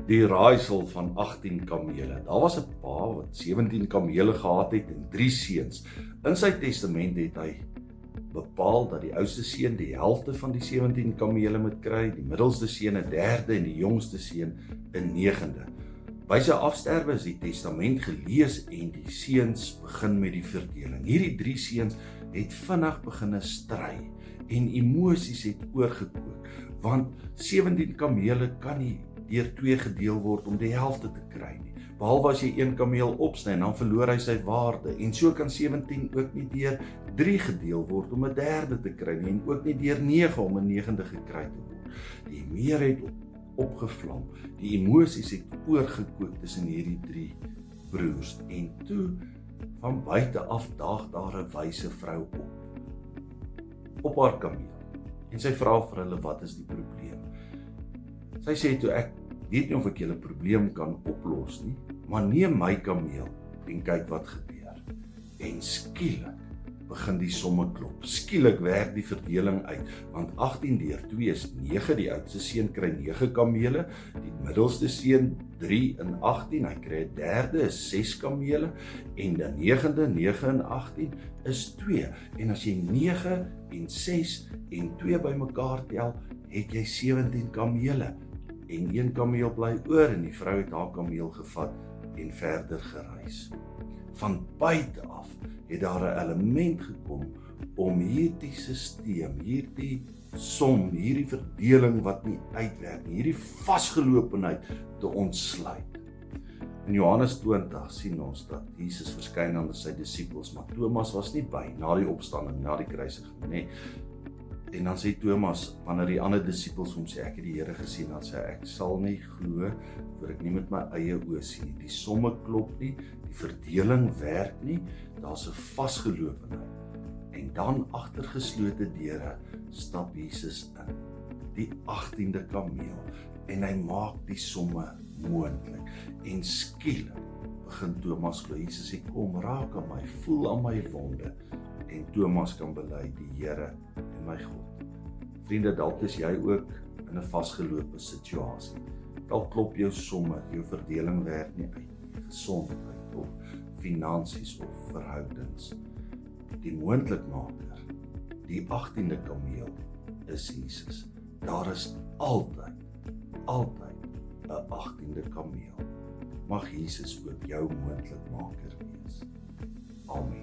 Die raaisel van 18 kamele. Daar was 'n pa wat 17 kamele gehad het en 3 seuns. In sy testament het hy bepaal dat die oudste seun die helfte van die 17 kamele moet kry, die middelste seun 'n derde en die jongste seun 'n negende. By sy afsterwe is die testament gelees en die seuns begin met die verdeling. Hierdie 3 seuns het vinnig begine stry en emosies het oorgekook, want 17 kamele kan nie deur 2 gedeel word om die helfte te kry nie. Behalwe as jy 1 kameel opsny, dan verloor hy sy waarde. En so kan 17 ook nie deur 3 gedeel word om 'n derde te kry nie, en ook nie deur 9 om 'n negende gekry te word. Die meer het opgevlam, die emosies het oorgekook tussen hierdie 3 broers. En toe, van buite af daag daar 'n wyse vrou op haar kameel. En sy vra vir hulle, wat is die probleem? Sy sê toe, ek weet nie of ek julle probleem kan oplos nie, maar neem my kameel en kyk wat gebeur. En skielik begin die somme klop. Skielik werk die verdeling uit, want 18 deur 2 is 9, die oudste seun kry 9 kamele, die middelste seun 3 en 18, hy kry 'n derde, is 6 kamele, en die negende, 9 en 18, is 2. En as jy 9 en 6 en 2 bymekaar tel, het jy 17 kamele. En 1 kameel bly oor en die vrou het haar kameel gevat en verder gereis. Van buite af het daar 'n element gekom om hierdie sisteem, hierdie som, hierdie verdeling wat nie uitwerk nie, hierdie vasgelopenheid te ontsluit. In Johannes 20 sien ons dat Jesus verskyn aan sy disippels, maar Thomas was nie by na die opstanding, na die kruisiging nie. En dan sê Thomas, wanneer die ander disippels hom sê, ek het die Here gesien, dan sê ek sal nie glo voor ek nie met my eie oë sien nie. Die somme klop nie, die verdeling werk nie, daar's 'n vasgelopenheid. En dan agter geslote deure stap Jesus in, die 18de kameel, en hy maak die somme moontlik. En skielik begin Thomas glo. Jesus sê, kom, raak aan my, voel aan my wonde. En Thomas kan bely, die Here en my God. Vriende, dalk is jy ook in 'n vasgelope situasie. Dalk klop jou somme, jou verdeling werk nie uit, gesondheid of finansies of verhoudings. Die moontlikmaker, die 18de kameel, is Jesus. Daar is altyd 'n 18de kameel. Mag Jesus ook jou moontlikmaker wees. Amen.